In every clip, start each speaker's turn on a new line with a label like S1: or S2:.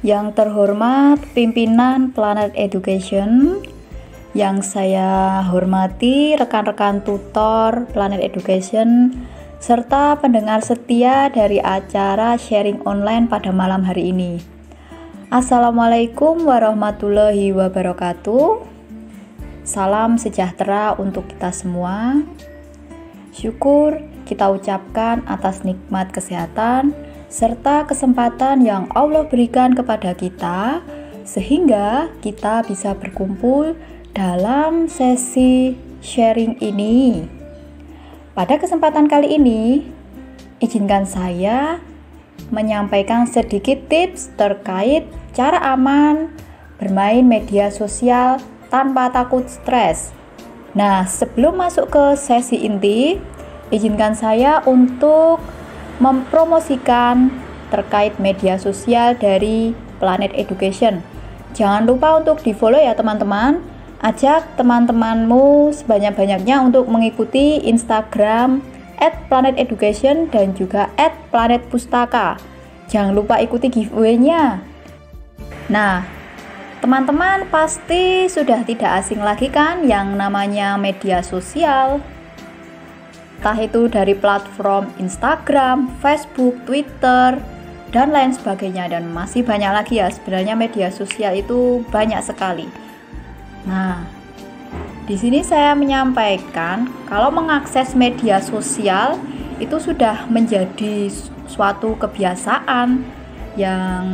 S1: Yang terhormat pimpinan Planet Education, yang saya hormati rekan-rekan tutor Planet Education, serta pendengar setia dari acara sharing online pada malam hari ini. Assalamualaikum warahmatullahi wabarakatuh. Salam sejahtera untuk kita semua. Syukur kita ucapkan atas nikmat kesehatan serta kesempatan yang Allah berikan kepada kita, sehingga kita bisa berkumpul dalam sesi sharing ini. Pada kesempatan kali ini, izinkan saya menyampaikan sedikit tips terkait cara aman bermain media sosial tanpa takut stres. Nah, sebelum masuk ke sesi inti, izinkan saya untuk mempromosikan terkait media sosial dari Planet Education. Jangan lupa untuk di-follow ya teman-teman. Ajak teman-temanmu sebanyak-banyaknya untuk mengikuti Instagram @planeteducation dan juga @planetpustaka. Jangan lupa ikuti giveaway-nya. Nah, teman-teman pasti sudah tidak asing lagi kan yang namanya media sosial. Entah itu dari platform Instagram, Facebook, Twitter, dan lain sebagainya, dan masih banyak lagi ya. Sebenarnya media sosial itu banyak sekali. Nah, di sini saya menyampaikan kalau mengakses media sosial itu sudah menjadi suatu kebiasaan yang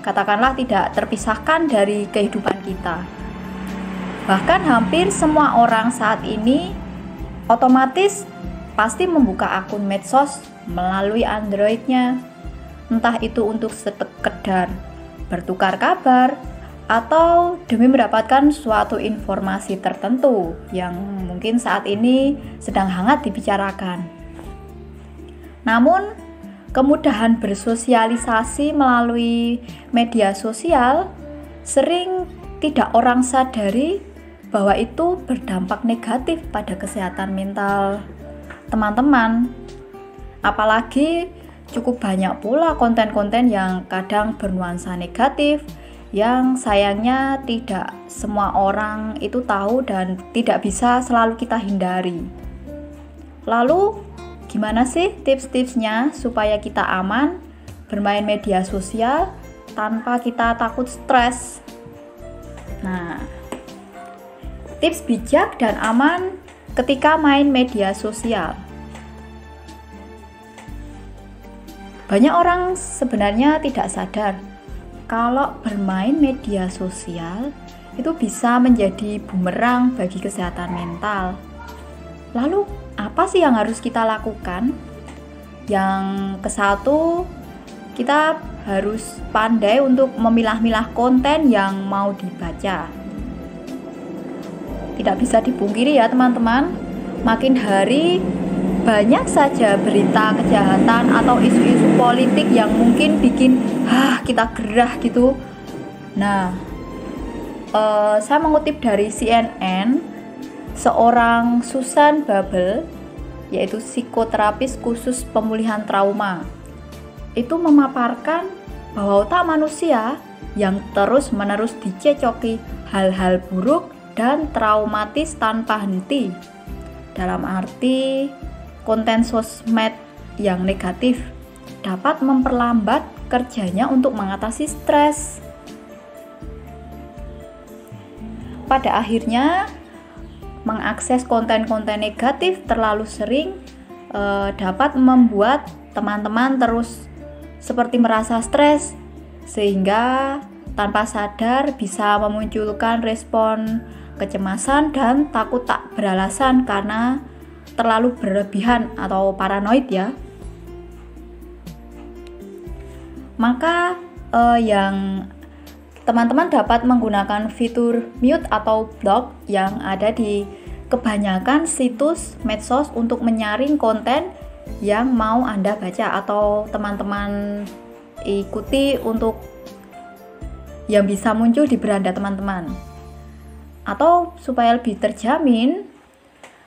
S1: katakanlah tidak terpisahkan dari kehidupan kita. Bahkan hampir semua orang saat ini otomatis pasti membuka akun medsos melalui Android-nya, entah itu untuk sekedar bertukar kabar atau demi mendapatkan suatu informasi tertentu yang mungkin saat ini sedang hangat dibicarakan. Namun, kemudahan bersosialisasi melalui media sosial sering tidak orang sadari bahwa itu berdampak negatif pada kesehatan mental teman-teman. Apalagi cukup banyak pula konten-konten yang kadang bernuansa negatif yang sayangnya tidak semua orang itu tahu dan tidak bisa selalu kita hindari. Lalu gimana sih tips-tipsnya supaya kita aman bermain media sosial tanpa kita takut stres? Nah, tips bijak dan aman ketika main media sosial. Banyak orang sebenarnya tidak sadar kalau bermain media sosial itu bisa menjadi bumerang bagi kesehatan mental. Lalu, apa sih yang harus kita lakukan? Yang kesatu, kita harus pandai untuk memilah-milah konten yang mau dibaca. Tidak bisa dipungkiri ya teman-teman, makin hari banyak saja berita kejahatan atau isu-isu politik yang mungkin bikin kita gerah gitu. Nah, saya mengutip dari CNN, seorang Susan Babel, yaitu psikoterapis khusus pemulihan trauma, itu memaparkan bahwa otak manusia yang terus-menerus dicecoki hal-hal buruk dan traumatis tanpa henti. Dalam arti, konten sosmed yang negatif dapat memperlambat kerjanya untuk mengatasi stres. Pada akhirnya, mengakses konten-konten negatif terlalu sering dapat membuat teman-teman terus seperti merasa stres, sehingga tanpa sadar bisa memunculkan respon kecemasan dan takut tak beralasan karena terlalu berlebihan atau paranoid ya. Maka yang teman-teman dapat menggunakan fitur mute atau block yang ada di kebanyakan situs medsos untuk menyaring konten yang mau Anda baca atau teman-teman ikuti untuk yang bisa muncul di beranda teman-teman. Atau supaya lebih terjamin,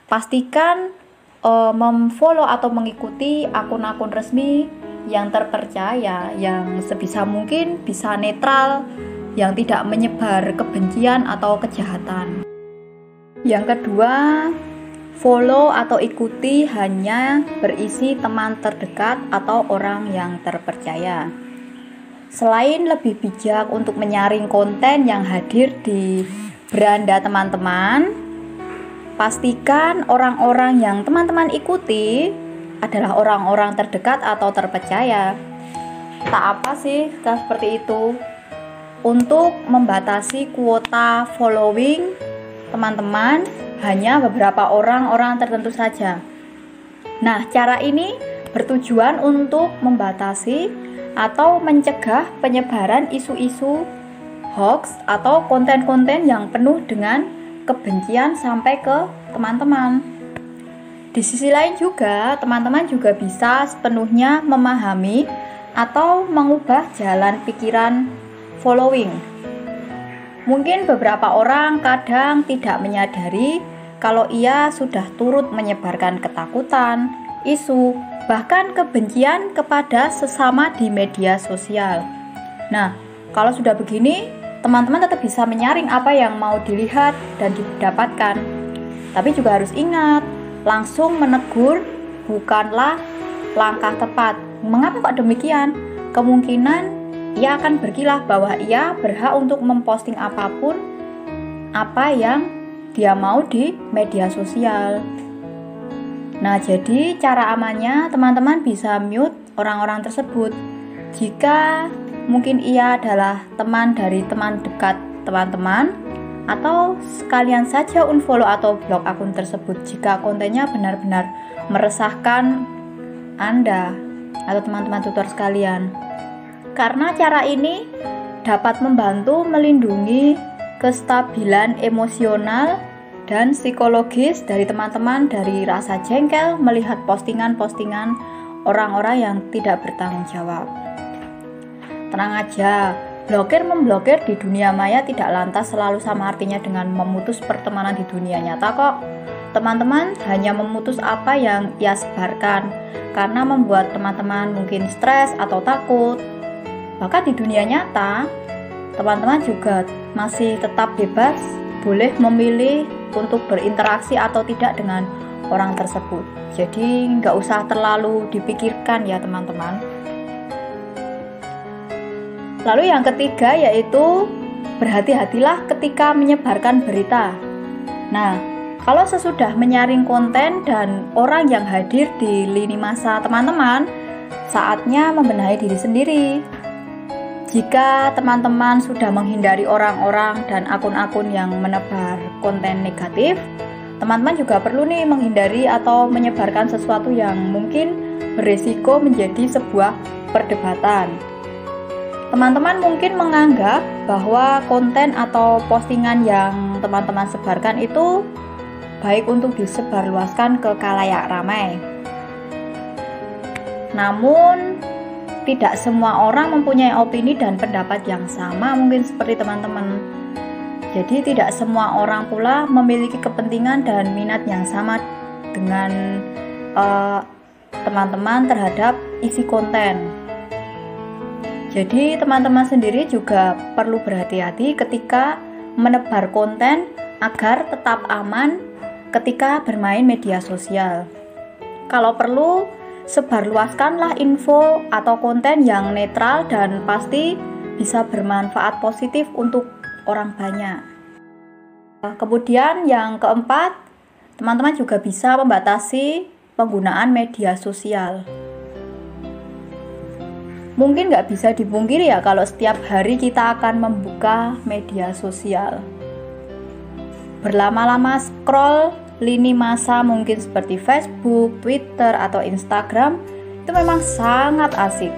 S1: pastikan memfollow atau mengikuti akun-akun resmi yang terpercaya, yang sebisa mungkin bisa netral, yang tidak menyebar kebencian atau kejahatan. Yang kedua, follow atau ikuti hanya berisi teman terdekat atau orang yang terpercaya. Selain lebih bijak untuk menyaring konten yang hadir di beranda teman-teman, pastikan orang-orang yang teman-teman ikuti adalah orang-orang terdekat atau terpercaya. Tak apa sih seperti itu. Untuk membatasi kuota following teman-teman hanya beberapa orang-orang tertentu saja. Nah, cara ini bertujuan untuk membatasi atau mencegah penyebaran isu-isu hoax atau konten-konten yang penuh dengan kebencian sampai ke teman-teman. Di sisi lain juga, teman-teman juga bisa sepenuhnya memahami atau mengubah jalan pikiran following. Mungkin beberapa orang kadang tidak menyadari kalau ia sudah turut menyebarkan ketakutan, isu, bahkan kebencian kepada sesama di media sosial. Nah, kalau sudah begini, teman-teman tetap bisa menyaring apa yang mau dilihat dan didapatkan. Tapi juga harus ingat, langsung menegur bukanlah langkah tepat. Mengapa kok demikian? Kemungkinan ia akan berkilah bahwa ia berhak untuk memposting apapun apa yang dia mau di media sosial. Nah, jadi cara amannya teman-teman bisa mute orang-orang tersebut. Jika mungkin ia adalah teman dari teman dekat teman-teman, atau sekalian saja unfollow atau blok akun tersebut jika kontennya benar-benar meresahkan Anda atau teman-teman tutor sekalian. Karena cara ini dapat membantu melindungi kestabilan emosional dan psikologis dari teman-teman dari rasa jengkel melihat postingan-postingan orang-orang yang tidak bertanggung jawab. Tenang aja, blokir-memblokir di dunia maya tidak lantas selalu sama artinya dengan memutus pertemanan di dunia nyata kok. Teman-teman hanya memutus apa yang ia sebarkan karena membuat teman-teman mungkin stres atau takut. Bahkan di dunia nyata, teman-teman juga masih tetap bebas, boleh memilih untuk berinteraksi atau tidak dengan orang tersebut. Jadi nggak usah terlalu dipikirkan ya teman-teman. Lalu yang ketiga yaitu berhati-hatilah ketika menyebarkan berita. Nah, kalau sesudah menyaring konten dan orang yang hadir di lini masa teman-teman, saatnya membenahi diri sendiri. Jika teman-teman sudah menghindari orang-orang dan akun-akun yang menebar konten negatif, teman-teman juga perlu nih menghindari atau menyebarkan sesuatu yang mungkin berisiko menjadi sebuah perdebatan. Teman-teman mungkin menganggap bahwa konten atau postingan yang teman-teman sebarkan itu baik untuk disebarluaskan ke khalayak ramai. Namun, tidak semua orang mempunyai opini dan pendapat yang sama mungkin seperti teman-teman. Jadi tidak semua orang pula memiliki kepentingan dan minat yang sama dengan teman-teman terhadap isi konten. Jadi teman-teman sendiri juga perlu berhati-hati ketika menebar konten agar tetap aman ketika bermain media sosial. Kalau perlu, sebarluaskanlah info atau konten yang netral dan pasti bisa bermanfaat positif untuk orang banyak. Kemudian yang keempat, teman-teman juga bisa membatasi penggunaan media sosial. Mungkin nggak bisa dipungkiri ya kalau setiap hari kita akan membuka media sosial. Berlama-lama scroll lini masa mungkin seperti Facebook, Twitter, atau Instagram itu memang sangat asik.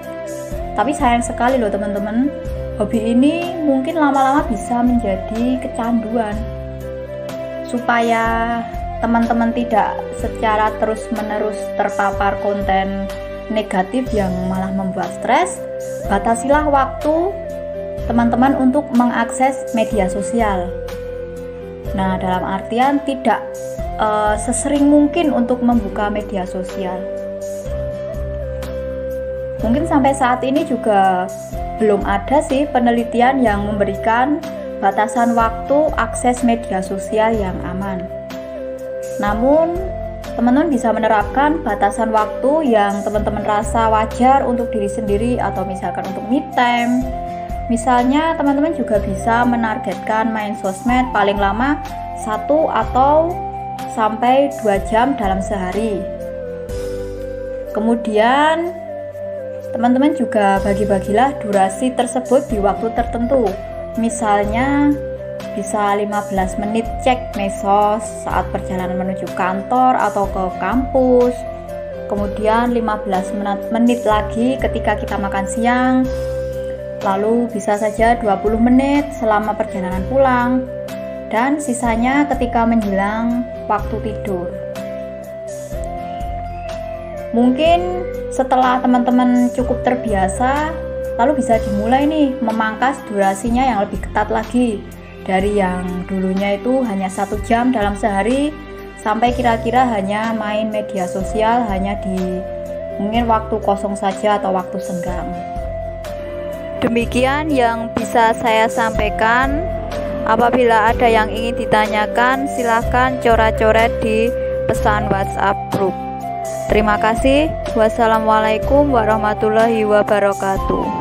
S1: Tapi sayang sekali loh teman-teman, hobi ini mungkin lama-lama bisa menjadi kecanduan. Supaya teman-teman tidak secara terus-menerus terpapar konten negatif yang malah membuat stres, batasilah waktu teman-teman untuk mengakses media sosial. Nah, dalam artian tidak sesering mungkin untuk membuka media sosial. Mungkin sampai saat ini juga belum ada sih penelitian yang memberikan batasan waktu akses media sosial yang aman. Namun, teman-teman bisa menerapkan batasan waktu yang teman-teman rasa wajar untuk diri sendiri atau misalkan untuk me time. Misalnya, teman-teman juga bisa menargetkan main sosmed paling lama 1 atau sampai 2 jam dalam sehari. Kemudian, teman-teman juga bagi-bagilah durasi tersebut di waktu tertentu. Misalnya bisa 15 menit cek medsos saat perjalanan menuju kantor atau ke kampus. Kemudian 15 menit lagi ketika kita makan siang. Lalu bisa saja 20 menit selama perjalanan pulang. Dan sisanya ketika menjelang waktu tidur. Mungkin setelah teman-teman cukup terbiasa, lalu bisa dimulai nih memangkas durasinya yang lebih ketat lagi. Dari yang dulunya itu hanya 1 jam dalam sehari, sampai kira-kira hanya main media sosial hanya di mungkin waktu kosong saja atau waktu senggang. Demikian yang bisa saya sampaikan. Apabila ada yang ingin ditanyakan, silahkan coret-coret di pesan WhatsApp grup. Terima kasih. Wassalamualaikum warahmatullahi wabarakatuh.